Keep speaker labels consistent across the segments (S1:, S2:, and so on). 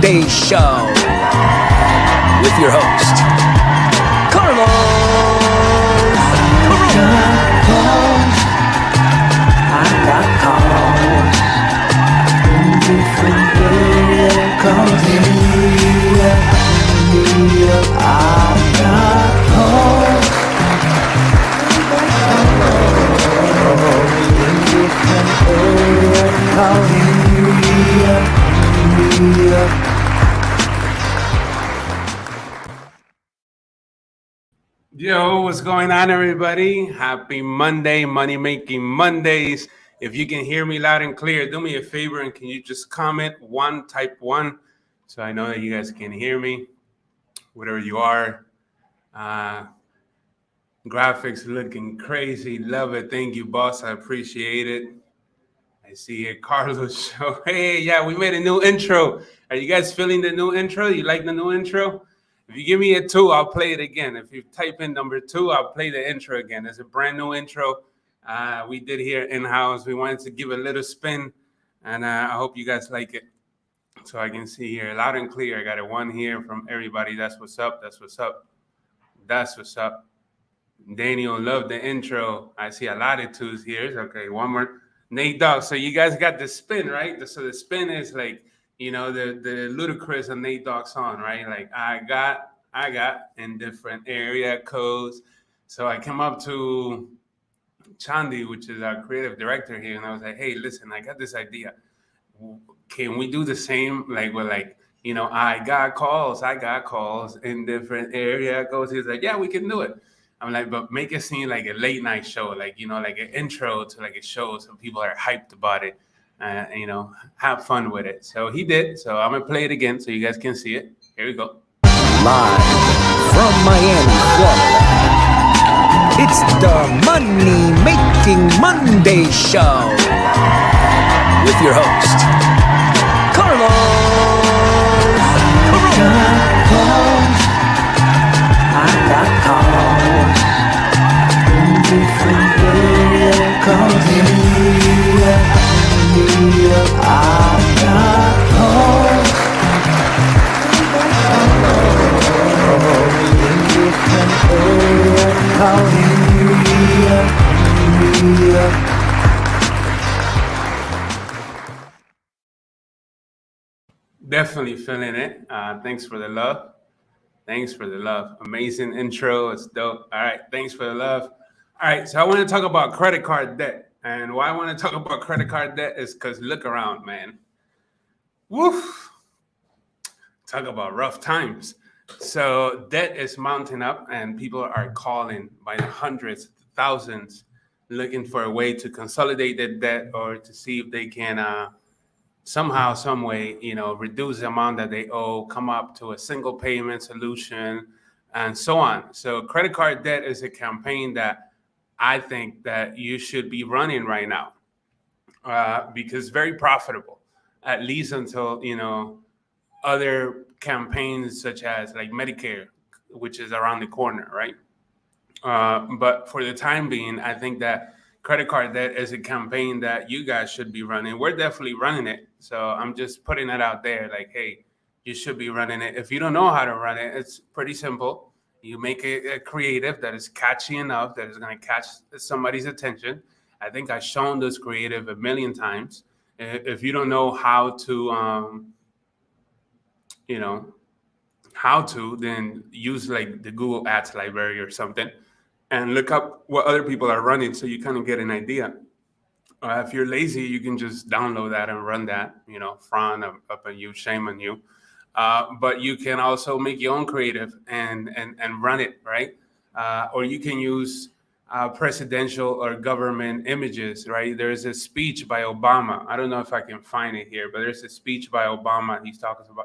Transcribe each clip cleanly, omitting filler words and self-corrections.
S1: Monday Show with your host, Carlos. I got calls in different areas. Calls in I got calls in different areas. Calls in
S2: Yo, what's going on, everybody? Happy Monday, Money Making Mondays. If you can hear me loud and clear, do me a favor and can you just comment one, type one, so I know that you guys can hear me, whatever you are. Graphics looking crazy. Love it. Thank you, boss. I appreciate it. I see here Carlos show. Hey, yeah, we made a new intro. Are you guys feeling the new intro? You like the new intro? If you give me a 2, I'll play it again. If you type in number 2, I'll play the intro again. It's a brand new intro we did here in-house. We wanted to give a little spin, and I hope you guys like it. So I can see here loud and clear. I got a 1 here from everybody. That's what's up. That's what's up. That's what's up. Daniel, love the intro. I see a lot of 2s here. Okay, one more. Nate Dogg. So you guys got the spin, right? So the spin is like, you know, the Ludacris and Nate Dogg song, right? Like I got in different area codes. So I came up to Chandi, which is our creative director here, and I was like, hey, listen, I got this idea. Can we do the same? Like we're like, you know, I got calls in different area codes. He's like, yeah, we can do it. I'm like, but make it seem like a late night show, like, you know, like an intro to like a show so people are hyped about it, you know, have fun with it. So he did. So I'm going to play it again so you guys can see it. Here we go.
S1: Live from Miami, Florida, it's the Money Making Monday Show with your host, Carlos. I got calls in different areas. Calls in I got calls in different areas. Calls in
S2: Definitely feeling it. Thanks for the love. Thanks for the love. Amazing intro. It's dope. All right. Thanks for the love. All right. So I want to talk about credit card debt. And why I want to talk about credit card debt is because look around, man. Woof. Talk about rough times. So debt is mounting up and people are calling by the hundreds, thousands, looking for a way to consolidate their debt or to see if they can somehow, some way, you know, reduce the amount that they owe, come up to a single payment solution, and so on. So credit card debt is a campaign that I think that you should be running right now because very profitable, at least until, you know, other campaigns such as like Medicare, which is around the corner, right? But for the time being, I think that credit card debt is a campaign that you guys should be running. We're definitely running it. So I'm just putting it out there like, hey, you should be running it. If you don't know how to run it, it's pretty simple. You make a creative that is catchy enough that is going to catch somebody's attention. I think I've shown this creative a million times. If you don't know how to, you know, then use like the Google Ads library or something and look up what other people are running so you kind of get an idea. If you're lazy, you can just download that and run that, you know, frown up on you, shame on you. But you can also make your own creative and run it, right? Or you can use presidential or government images, right? There's a speech by Obama. I don't know if I can find it here, but there's a speech by Obama.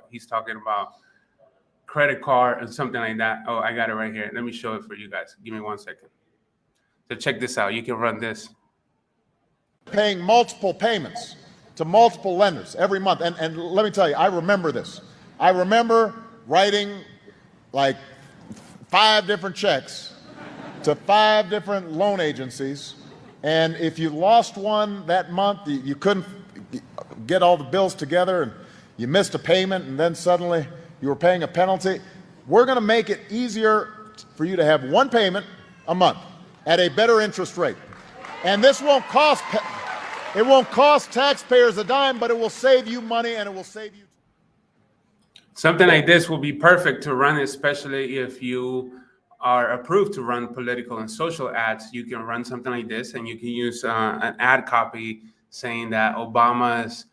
S2: He's talking about credit card and something like that. Oh, I got it right here. Let me show it for you guys. Give me 1 second. So check this out. You can run this.
S3: Paying multiple payments to multiple lenders every month. And let me tell you, I remember this. I remember writing like 5 different checks to 5 different loan agencies. And if you lost one that month, you couldn't get all the bills together. And you missed a payment and then suddenly you were paying a penalty. We're going to make it easier for you to have one payment a month at a better interest rate. And this won't cost taxpayers a dime, but it will save you money and it will save you.
S2: Something like this will be perfect to run, especially if you are approved to run political and social ads. You can run something like this, and you can use an ad copy saying that Obama's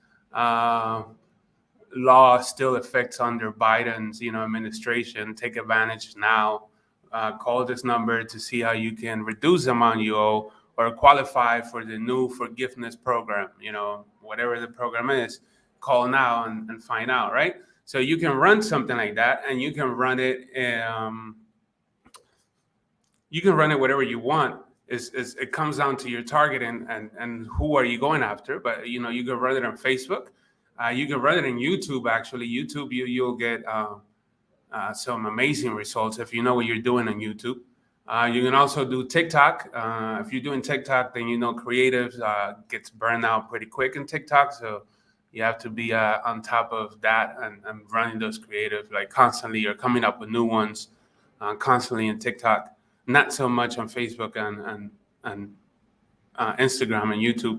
S2: law still affects under Biden's, administration. Take advantage now. Call this number to see how you can reduce the amount you owe or qualify for the new forgiveness program. Whatever the program is, call now and find out, right? So you can run something like that, and you can run it. You can run it whatever you want. It comes down to your target and who are you going after. But you can run it on Facebook. You can run it in YouTube. Actually, YouTube, you'll get some amazing results if you know what you're doing on YouTube. You can also do TikTok. If you're doing TikTok, then creatives gets burned out pretty quick in TikTok. So you have to be on top of that and running those creatives like constantly, or coming up with new ones constantly in TikTok. Not so much on Facebook and Instagram and YouTube.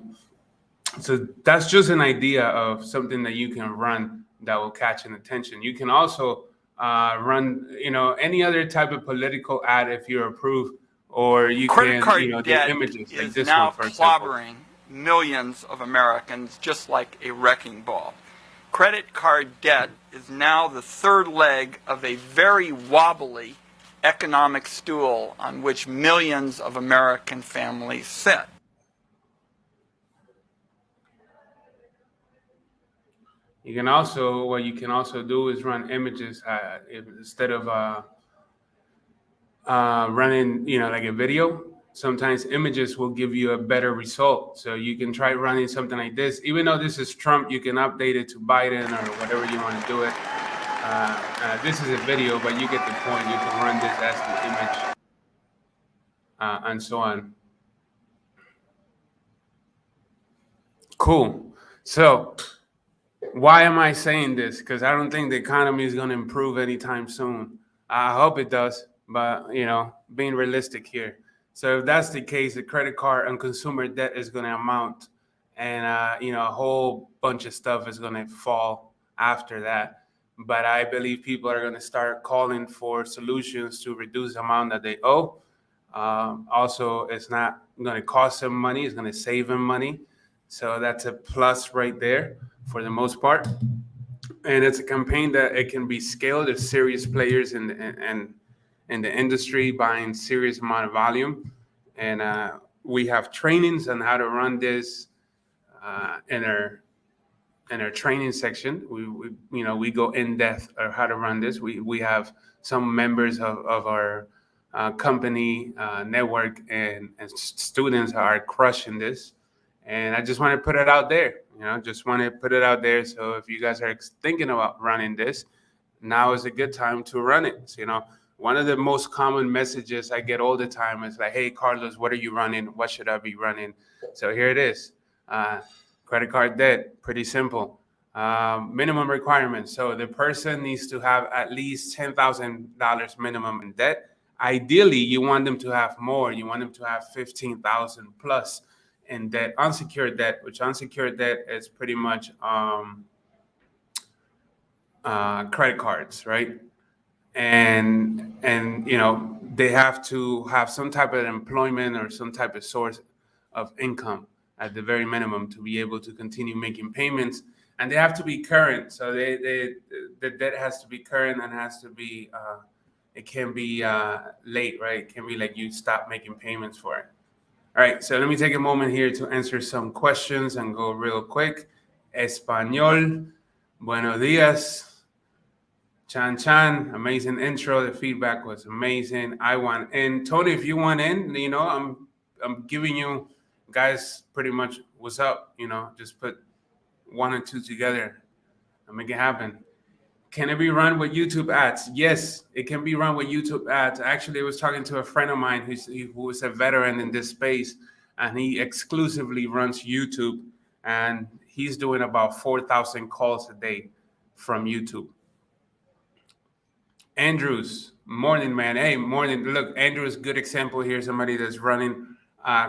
S2: So that's just an idea of something that you can run that will catch an attention. You can also run, any other type of political ad if you're approved, or you
S4: Credit card
S2: do
S4: debt
S2: images like
S4: is
S2: this
S4: now
S2: one, for example.
S4: clobbering millions of Americans just like a wrecking ball. Credit card debt is now the third leg of a very wobbly economic stool on which millions of American families sit.
S2: What you can also do is run images instead of running, like a video. Sometimes images will give you a better result. So you can try running something like this. Even though this is Trump, you can update it to Biden or whatever you want to do it. This is a video, but you get the point. You can run this as the image and so on. Cool. So why am I saying this? Because I don't think the economy is going to improve anytime soon. I hope it does, but, being realistic here. So if that's the case, the credit card and consumer debt is going to amount, and, a whole bunch of stuff is going to fall after that. But I believe people are going to start calling for solutions to reduce the amount that they owe. Also, it's not going to cost them money. It's going to save them money. So that's a plus right there for the most part. And it's a campaign that it can be scaled. There's serious players in the industry buying serious amount of volume. And we have trainings on how to run this in our training section. We go in depth on how to run this. We have some members of our company network and students are crushing this. And I just want to put it out there, just want to put it out there. So if you guys are thinking about running this, now is a good time to run it. So, one of the most common messages I get all the time is like, hey, Carlos, what are you running? What should I be running? So here it is. Credit card debt, pretty simple. Minimum requirements. So the person needs to have at least $10,000 minimum in debt. Ideally, you want them to have more. You want them to have 15,000 plus in debt. Unsecured debt, which unsecured debt is pretty much credit cards, right? And they have to have some type of employment or some type of source of income at the very minimum to be able to continue making payments, and they have to be current. So the debt has to be current and has to be it can be late, right? It can be like you stop making payments for it. All right, so let me take a moment here to answer some questions and go real quick. Español, buenos días. Chan, amazing intro. The feedback was amazing. I want in. Tony, if you want in, I'm giving you guys pretty much what's up. Just put one and two together and make it happen. Can it be run with YouTube ads? Yes, it can be run with YouTube ads. Actually, I was talking to a friend of mine who is a veteran in this space, and he exclusively runs YouTube, and he's doing about 4,000 calls a day. from YouTube. Andrews, morning, man. Hey, morning. Look, Andrews, good example here. Somebody that's running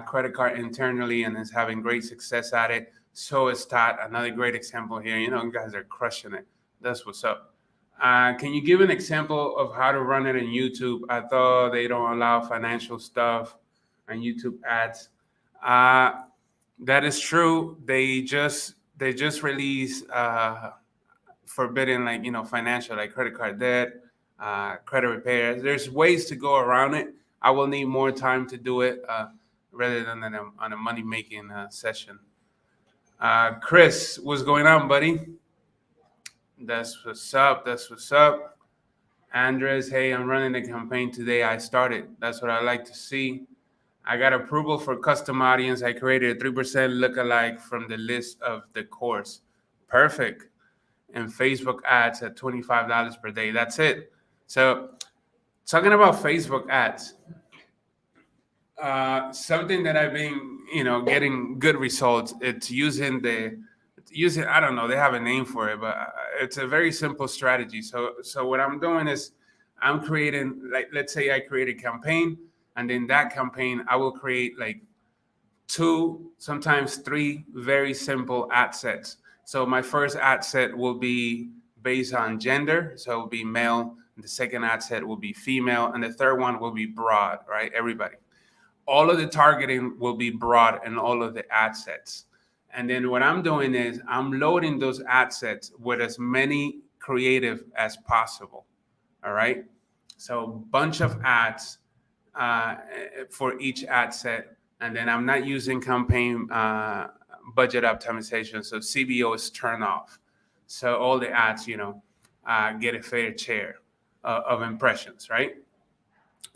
S2: credit card internally and is having great success at it. So is Todd, another great example here. You know, you guys are crushing it. That's what's up. Can you give an example of how to run it in YouTube? I thought they don't allow financial stuff on YouTube ads. That is true. They just released forbidden, like, you know, financial, like credit card debt, credit repairs. There's ways to go around it. I will need more time to do it rather than on a money making session. Chris, what's going on, buddy? That's what's up. That's what's up. Andres, hey, I'm running a campaign today. I started. That's what I like to see. I got approval for custom audience. I created a 3% lookalike from the list of the course. Perfect. And Facebook ads at $25 per day. That's it. So, talking about Facebook ads, something that I've been, you know, getting good results. It's using I don't know, they have a name for it, but it's a very simple strategy. So what I'm doing is I'm creating, like, let's say I create a campaign, and in that campaign I will create like 2, sometimes 3 very simple ad sets. So my first ad set will be based on gender, so it will be male. The second ad set will be female, and the third one will be broad, right? Everybody. All of the targeting will be broad in all of the ad sets. And then what I'm doing is I'm loading those ad sets with as many creative as possible. All right. So bunch of ads for each ad set. And then I'm not using campaign budget optimization. So CBO is turned off. So all the ads, you know, get a fair share of impressions, right?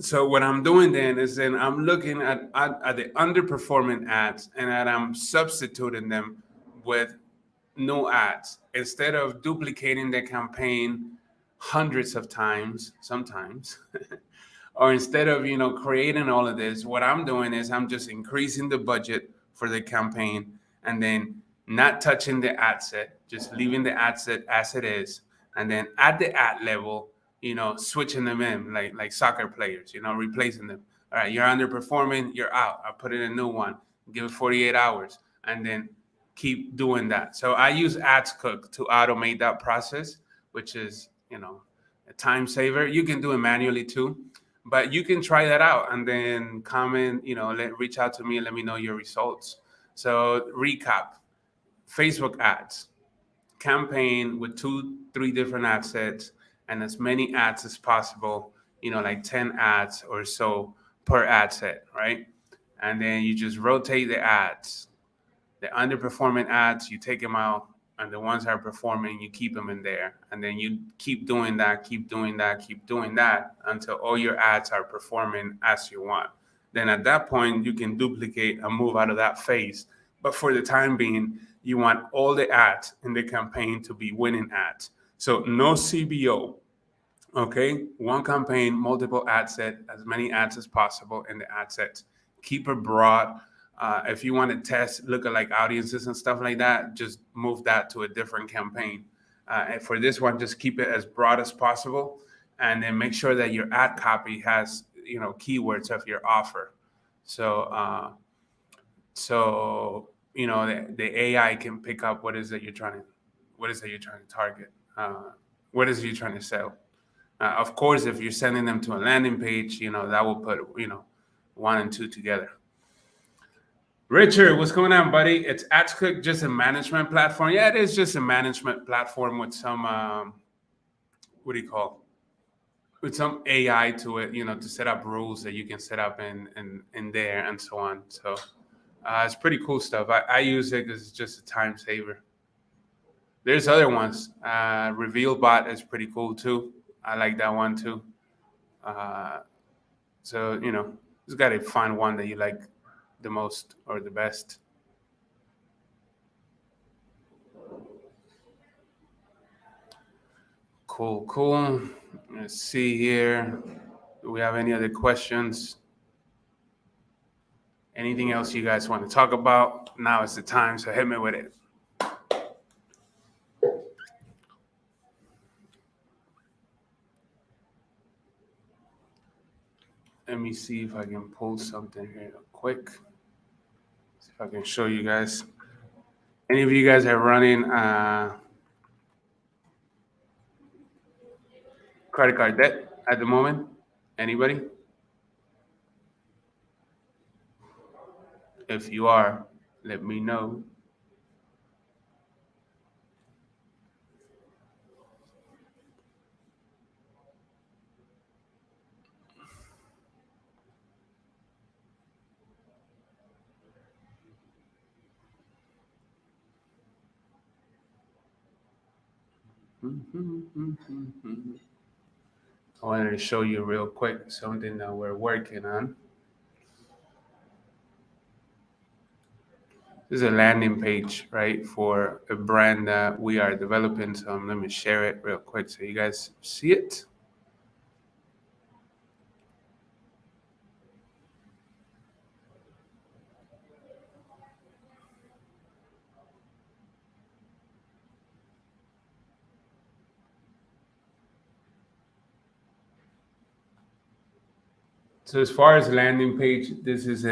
S2: So what I'm doing then is I'm looking at the underperforming ads, and I'm substituting them with new ads instead of duplicating the campaign hundreds of times sometimes. Or instead of, you know, creating all of this, what I'm doing is I'm just increasing the budget for the campaign, and then not touching the ad set, just leaving the ad set as it is, and then at the ad level, you know, switching them in like soccer players, you know, replacing them. All right, you're underperforming, you're out. I'll put in a new one, give it 48 hours, and then keep doing that. So I use AdsCook to automate that process, which is, you know, a time saver. You can do it manually too, but you can try that out and then comment, you know, reach out to me and let me know your results. So recap: Facebook ads, campaign with 2-3 different ad sets, and as many ads as possible, you know, like 10 ads or so per ad set, right? And then you just rotate the ads. The underperforming ads, you take them out, and the ones that are performing, you keep them in there. And then you keep doing that, keep doing that, keep doing that until all your ads are performing as you want. Then at that point, you can duplicate and move out of that phase. But for the time being, you want all the ads in the campaign to be winning ads. So no CBO, okay? One campaign, multiple ad set, as many ads as possible in the ad sets. Keep it broad. If you want to test lookalike audiences and stuff like that, just move that to a different campaign. And for this one, just keep it as broad as possible, and then make sure that your ad copy has, you know, keywords of your offer. So, you know, the AI can pick up what is it you're trying to target, what is it you're trying to sell. Of course, if you're sending them to a landing page, you know, that will put, you know, 1 and 2 together. Richard, what's going on, buddy? It's AdsCook just a management platform? Yeah, it is just a management platform with some, what do you call, with some AI to it, you know, to set up rules that you can set up in there and so on. So it's pretty cool stuff. I use it because it's just a time saver. There's other ones. RevealBot is pretty cool too. I like that one too. So, you know, just got to find one that you like the most or the best. Cool. Let's see here. Do we have any other questions? Anything else you guys want to talk about? Now is the time, so hit me with it. Let me see if I can pull something here real quick. See if I can show you guys. Any of you guys are running credit card debt at the moment? Anybody? If you are, let me know. I wanted to show you real quick something that we're working on. This is a landing page, right, for a brand that we are developing. So let me share it real quick so you guys see it. So as far as landing page, this is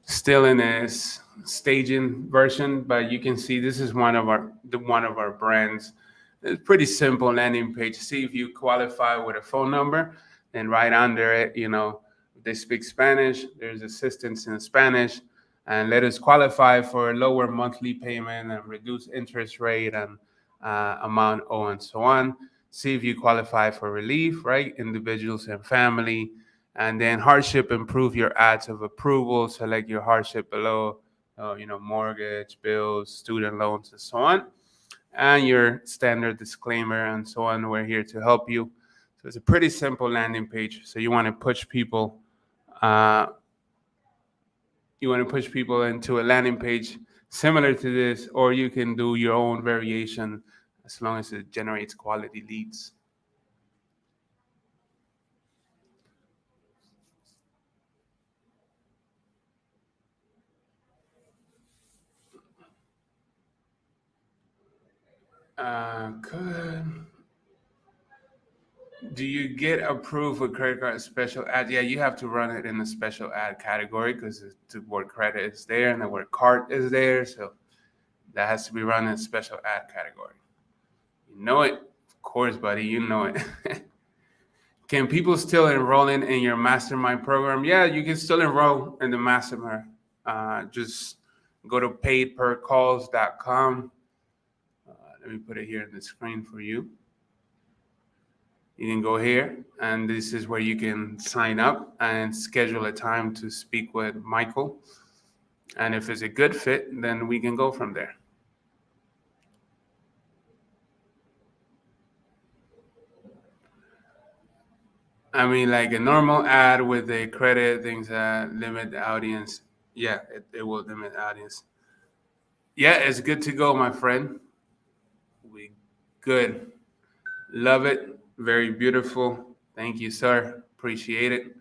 S2: still in a staging version, but you can see this is one of our brands. It's pretty simple landing page. See if you qualify with a phone number, and right under it, they speak Spanish. There's assistance in Spanish, and let us qualify for a lower monthly payment and reduce interest rate and amount owed and so on. See if you qualify for relief, right? Individuals and family. And then hardship, improve your odds of approval. Select your hardship below, mortgage, bills, student loans, and so on. And your standard disclaimer and so on. We're here to help you. So it's a pretty simple landing page. So you want to push people. Into a landing page similar to this, or you can do your own variation as long as it generates quality leads. Good. Do you get approved for credit card special ad? Yeah, you have to run it in the special ad category because the word credit is there and the word card is there. So that has to be run in special ad category. You know it. Of course, buddy, you know it. Can people still enroll in your mastermind program? Yeah, you can still enroll in the mastermind. Just go to paidpercalls.com. Let me put it here on the screen for you. You can go here, and this is where you can sign up and schedule a time to speak with Michael. And if it's a good fit, then we can go from there. I mean, like a normal ad with a credit, things that limit the audience. Yeah, it will limit the audience. Yeah, it's good to go, my friend. We good. Love it. Very beautiful. Thank you, sir. Appreciate it.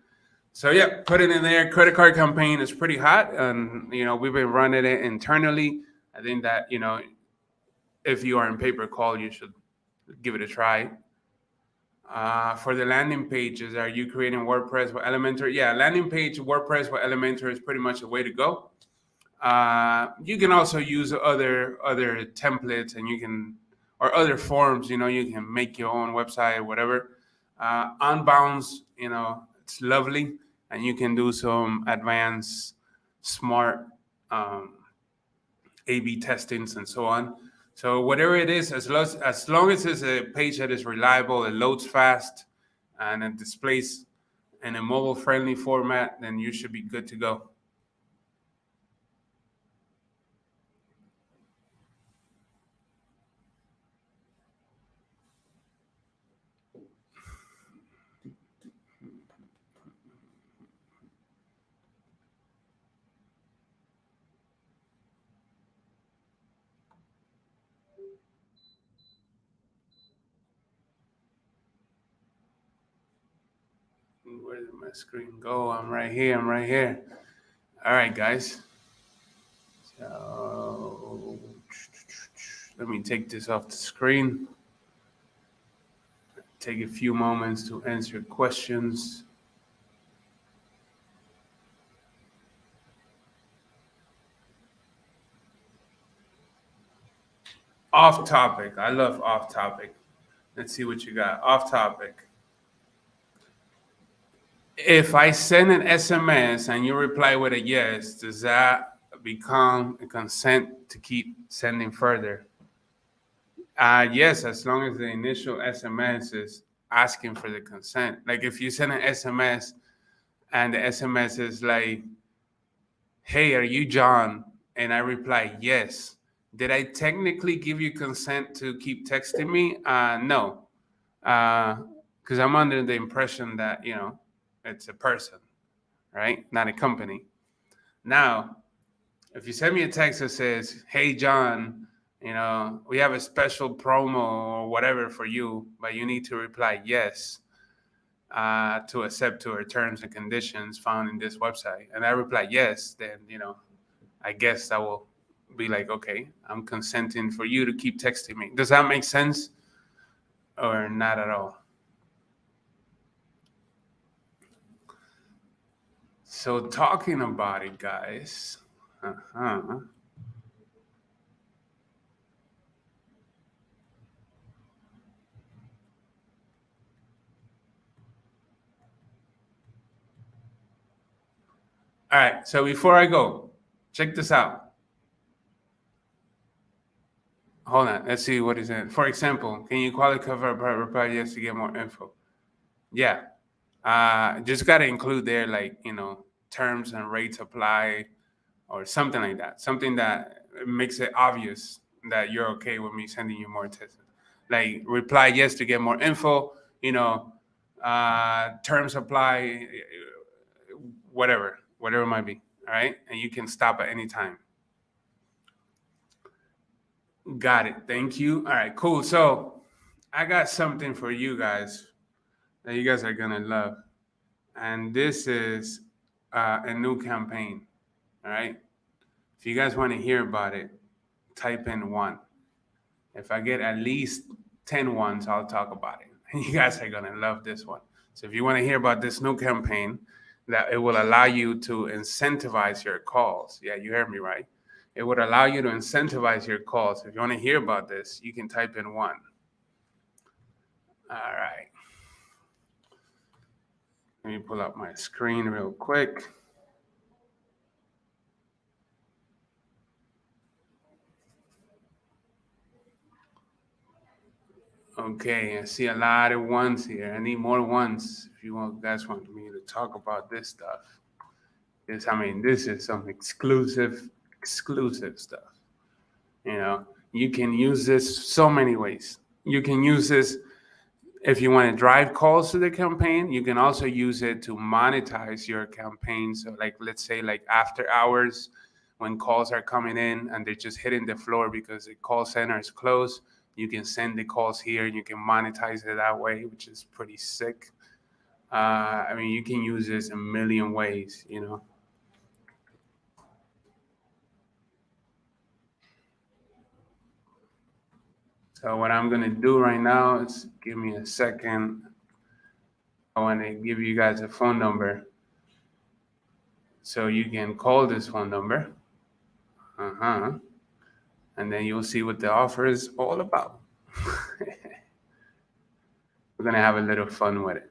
S2: So yeah, put it in there. Credit card campaign is pretty hot, and we've been running it internally. I think that if you are in pay-per-call, you should give it a try. For the landing pages, are you creating WordPress with Elementor? Yeah, landing page WordPress with Elementor is pretty much the way to go. You can also use other templates, and or other forms. You can make your own website or whatever. Unbounds, it's lovely, and you can do some advanced, smart A/B testings and so on. So whatever it is, as long as it's a page that is reliable, it loads fast, and it displays in a mobile-friendly format, then you should be good to go. Where did my screen go? I'm right here. All right, guys. So let me take this off the screen. Take a few moments to answer questions. Off topic. I love off topic. Let's see what you got. Off topic. If I send an SMS and you reply with a yes, does that become a consent to keep sending further? Yes, as long as the initial SMS is asking for the consent. Like if you send an SMS and the SMS is like, "Hey, are you John?" and I reply yes, did I technically give you consent to keep texting me? No, because I'm under the impression that it's a person, right? Not a company. Now, if you send me a text that says, "Hey, John, we have a special promo or whatever for you, but you need to reply yes to accept to our terms and conditions found in this website," and I reply yes, then, I guess I will be like, okay, I'm consenting for you to keep texting me. Does that make sense or not at all? So talking about it, guys. All right, so before I go, check this out. Hold on, let's see what is it. For example, can you qualify for a reply yes to get more info? Yeah, just got to include there, like, terms and rates apply or something like that. Something that makes it obvious that you're okay with me sending you more tests. Like reply yes to get more info, terms apply, whatever it might be. All right. And you can stop at any time. Got it. Thank you. All right, cool. So I got something for you guys that you guys are going to love. And this is a new campaign. All right. If you guys want to hear about it, type in 1. If I get at least 10 ones, I'll talk about it. And you guys are going to love this one. So if you want to hear about this new campaign, that it will allow you to incentivize your calls. Yeah, you heard me right. It would allow you to incentivize your calls. If you want to hear about this, you can type in 1. All right. Let me pull up my screen real quick. Okay, I see a lot of ones here. I need more ones if you guys want me to talk about this stuff. This is some exclusive stuff. You can use this so many ways. You can use this if you want to drive calls to the campaign. You can also use it to monetize your campaign. So like, let's say like after hours when calls are coming in and they're just hitting the floor because the call center is closed, you can send the calls here and you can monetize it that way, which is pretty sick. You can use this a million ways, So what I'm going to do right now is, give me a second. I want to give you guys a phone number so you can call this phone number. And then you'll see what the offer is all about. We're going to have a little fun with it.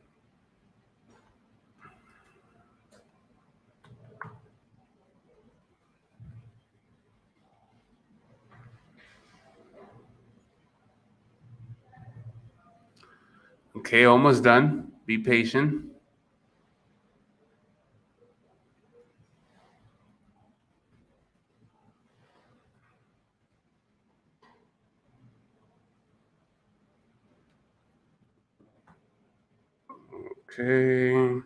S2: Okay, almost done. Be patient. Okay.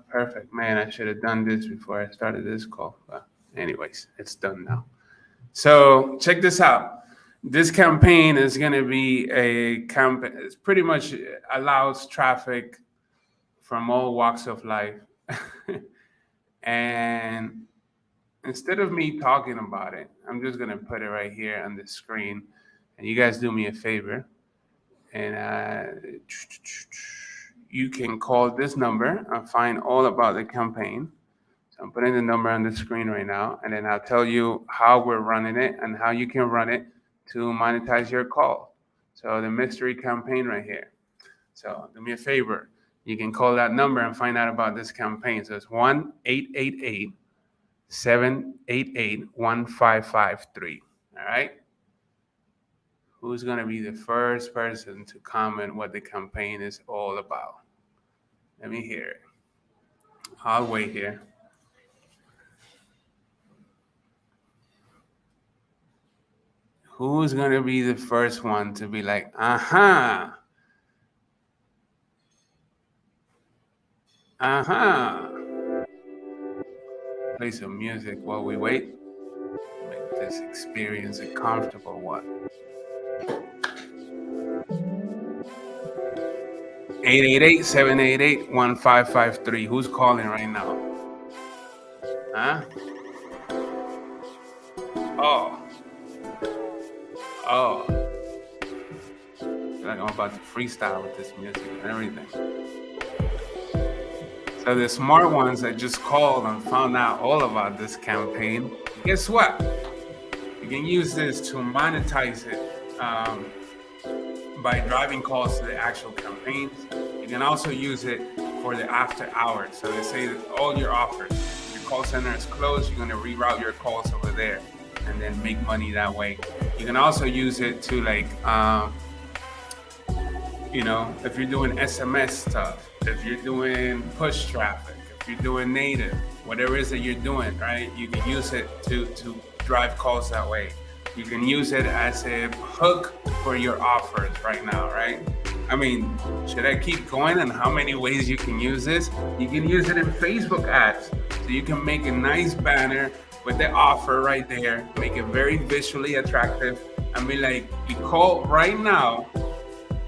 S2: Perfect. Man, I should have done this before I started this call. But anyways, it's done now. So check this out. This campaign is going to be a campaign. It pretty much allows traffic from all walks of life. And instead of me talking about it, I'm just going to put it right here on the screen. And you guys do me a favor. And you can call this number and find all about the campaign. So I'm putting the number on the screen right now, and then I'll tell you how we're running it and how you can run it to monetize your call. So the mystery campaign right here. So do me a favor. You can call that number and find out about this campaign. So it's 1-888-788-1553. All right? Who's going to be the first person to comment what the campaign is all about? Let me hear it. I'll wait here. Who's going to be the first one to be like, uh-huh. Uh-huh. Play some music while we wait. Make this experience a comfortable one. 888-788-1553. Who's calling right now? Huh? Oh. I feel like I'm about to freestyle with this music and everything. So the smart ones that just called and found out all about this campaign, guess what? You can use this to monetize it by driving calls to the actual campaigns. You can also use it for the after hours. So they say that all your offers, your call center is closed, you're going to reroute your calls over there and then make money that way. You can also use it to if you're doing SMS stuff, if you're doing push traffic, if you're doing native, whatever it is that you're doing, right? You can use it to drive calls that way. You can use it as a hook for your offers right now, right? I mean, should I keep going on how many ways you can use this? You can use it in Facebook ads. So you can make a nice banner with the offer right there, make it very visually attractive, and be like, you call right now,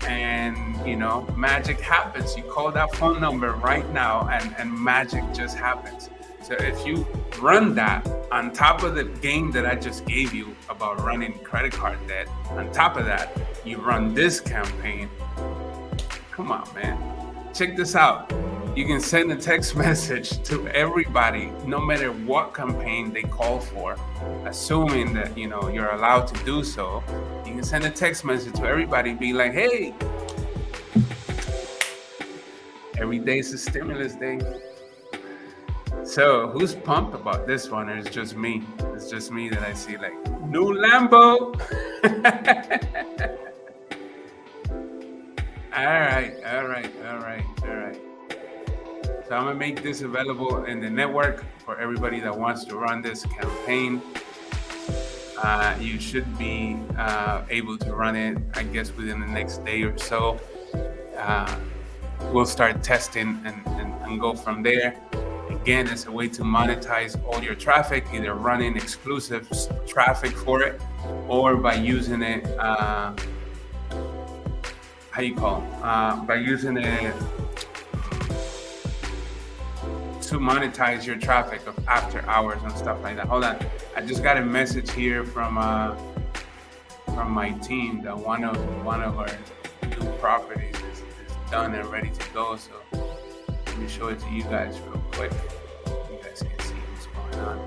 S2: and magic happens. You call that phone number right now, and magic just happens. So if you run that on top of the game that I just gave you about running credit card debt, on top of that, you run this campaign. Come on, man. Check this out. You can send a text message to everybody, no matter what campaign they call for, assuming that you're allowed to do so. You can send a text message to everybody, be like, hey, every day is a stimulus day. So who's pumped about this one? Or it's just me? It's just me that I see like, new Lambo. All right. So I'm gonna make this available in the network for everybody that wants to run this campaign. You should be able to run it, I guess, within the next day or so. We'll start testing and go from there. Again, it's a way to monetize all your traffic, either running exclusive traffic for it or by using it, by using it to monetize your traffic of after hours and stuff like that. Hold on, I just got a message here from my team that one of our new properties is done and ready to go. So let me show it to you guys real quick. You guys can see what's going on.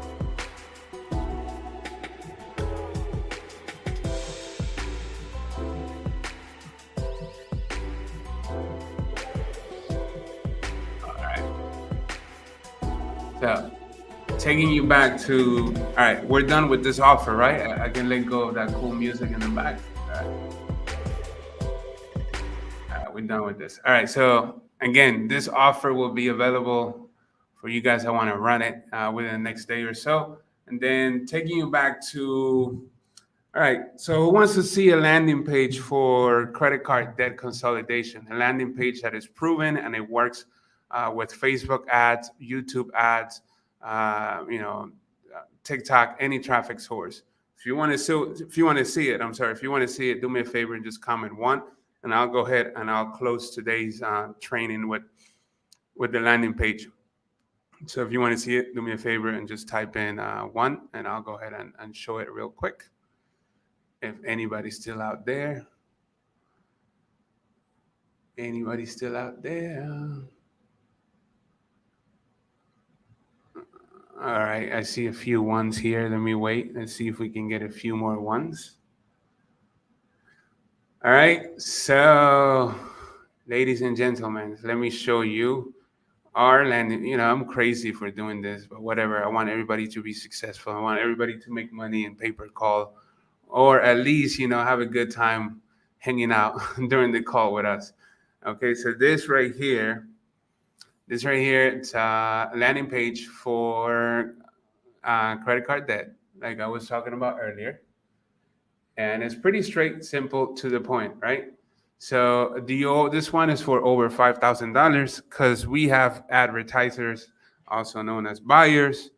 S2: So, taking you back to, all right, we're done with this offer, right? I can let go of that cool music in the back. All right, we're done with this. All right, so again, this offer will be available for you guys that want to run it within the next day or so. And then taking you back to, all right, so who wants to see a landing page for credit card debt consolidation? A landing page that is proven and it works with Facebook ads, YouTube ads, TikTok, any traffic source. If you want to see it, do me a favor and just comment one, and I'll go ahead and I'll close today's training with the landing page. So if you want to see it, do me a favor and just type in 1, and I'll go ahead and show it real quick. If anybody's still out there. Anybody still out there? All right, I see a few ones here. Let me wait and see if we can get a few more ones. All right, so ladies and gentlemen, let me show you our landing. You know, I'm crazy for doing this, but whatever. I want everybody to be successful. I want everybody to make money in pay-per-call, or at least, you know, have a good time hanging out during the call with us. Okay, so this right here, it's a landing page for credit card debt, like I was talking about earlier. And it's pretty straight, simple, to the point, right? So this one is for over $5,000 because we have advertisers, also known as buyers,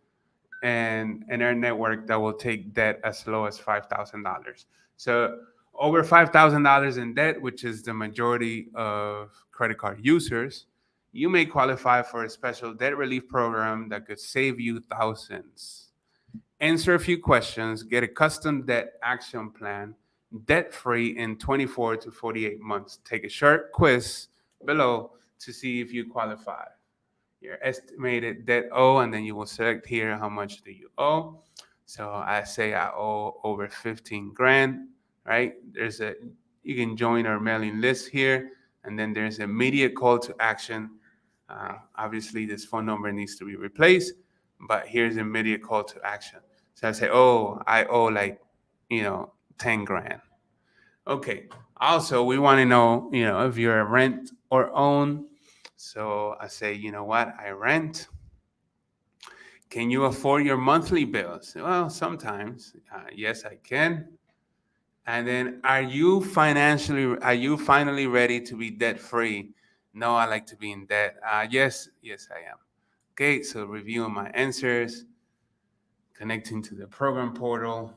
S2: and in our network that will take debt as low as $5,000. So over $5,000 in debt, which is the majority of credit card users, you may qualify for a special debt relief program that could save you thousands. Answer a few questions, get a custom debt action plan, debt-free in 24 to 48 months. Take a short quiz below to see if you qualify. Your estimated debt owe, and then you will select here how much do you owe. So I say I owe over 15 grand, right? You can join our mailing list here, and then there's an immediate call to action. Obviously, this phone number needs to be replaced, but here's immediate call to action. So I say, I owe like, 10 grand. Okay. Also, we want to know, if you're a rent or own. So I say, you know what? I rent. Can you afford your monthly bills? Well, sometimes. Yes, I can. And then, are you finally ready to be debt free? No, I like to be in debt. Yes, I am. Okay, so reviewing my answers, connecting to the program portal.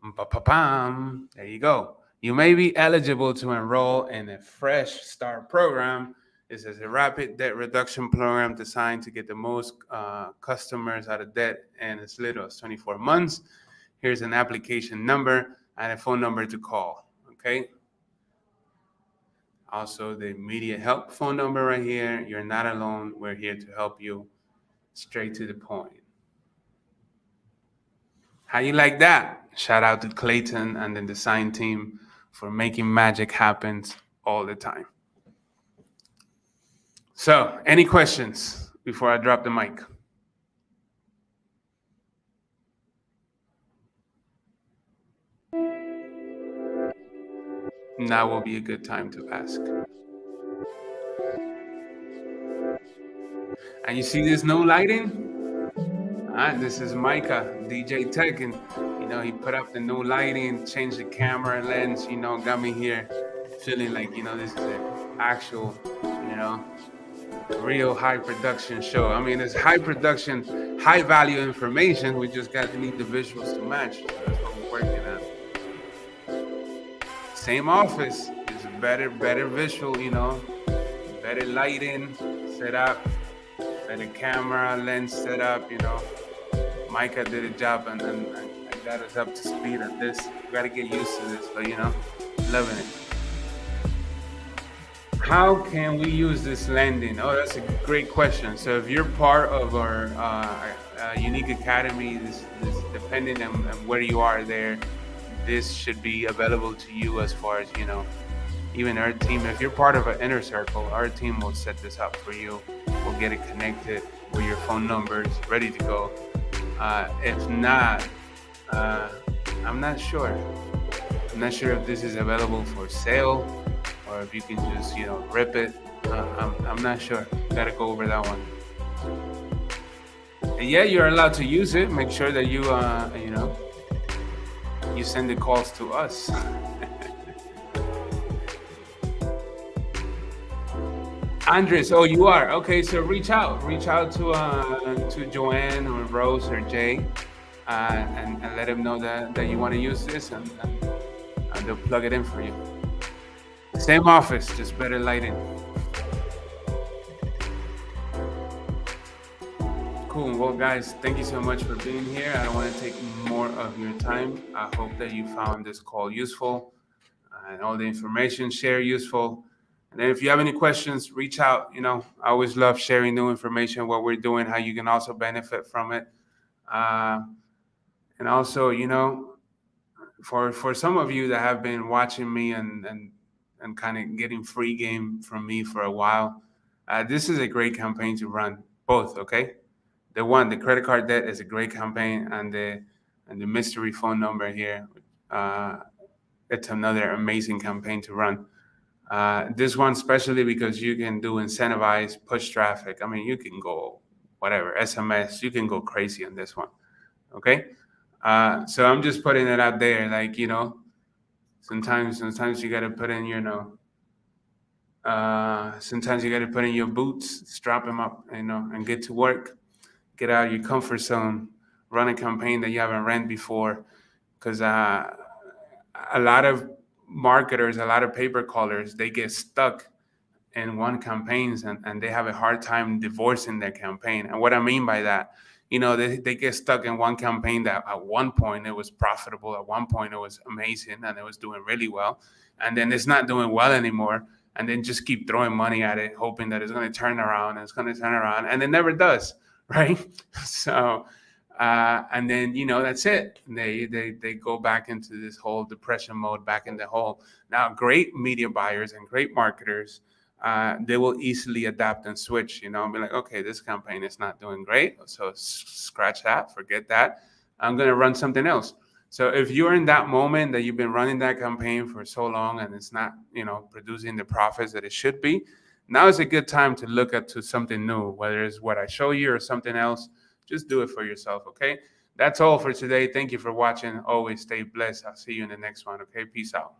S2: There you go. You may be eligible to enroll in a Fresh Start program. This is a rapid debt reduction program designed to get the most customers out of debt in as little as 24 months. Here's an application number and a phone number to call, okay? Also, the immediate help phone number right here. You're not alone. We're here to help you. Straight to the point. How you like that? Shout out to Clayton and the design team for making magic happen all the time. So, any questions before I drop the mic? Now will be a good time to ask. And you see this no lighting? This is Micah, DJ Tech, and he put up the new lighting, changed the camera lens, got me here feeling like, this is an actual, real high production show. I mean, it's high production, high value information. We just need the visuals to match. So that's what we're working on. Same office, just better visual, better lighting set up, better camera lens set up, Micah did a job and I got us up to speed on this. We got to get used to this, but loving it. How can we use this landing? Oh, that's a great question. So if you're part of our Unique Academy, this depending on where you are there, this should be available to you as far as, even our team. If you're part of an inner circle, our team will set this up for you. We'll get it connected with your phone numbers, ready to go. If not, I'm not sure. I'm not sure if this is available for sale or if you can just, rip it. I'm not sure. Gotta go over that one. And yeah, you're allowed to use it. Make sure that you, you send the calls to us. Andres, you are okay. So reach out to Joanne or Rose or Jay, and let them know that you want to use this, and they'll plug it in for you. Same office, just better lighting. Well, guys, thank you so much for being here. I don't want to take more of your time. I hope that you found this call useful and all the information shared useful. And then if you have any questions, reach out. I always love sharing new information, what we're doing, how you can also benefit from it. And also, for some of you that have been watching me and kind of getting free game from me for a while, this is a great campaign to run. Both, okay? The credit card debt is a great campaign, and the mystery phone number here, it's another amazing campaign to run. This one especially because you can do incentivized push traffic. I mean, you can go whatever SMS, you can go crazy on this one. Okay, so I'm just putting it out there, like sometimes you got to put in sometimes you got to put in your boots, strap them up, and get to work. Get out of your comfort zone, run a campaign that you haven't ran before, because a lot of marketers, a lot of paper callers, they get stuck in one campaigns and they have a hard time divorcing their campaign. And what I mean by that, they get stuck in one campaign that at one point it was profitable, at one point it was amazing and it was doing really well, and then it's not doing well anymore, and then just keep throwing money at it, hoping that it's going to turn around, and it's going to turn around, and it never does, right? So and then that's it. They go back into this whole depression mode, back in the hole. Now, great media buyers and great marketers, they will easily adapt and switch, and be like, okay, this campaign is not doing great, so scratch that, forget that. I'm going to run something else. So if you're in that moment that you've been running that campaign for so long and it's not, producing the profits that it should be, now is a good time to look to something new, whether it's what I show you or something else. Just do it for yourself, okay? That's all for today. Thank you for watching. Always stay blessed. I'll see you in the next one, okay? Peace out.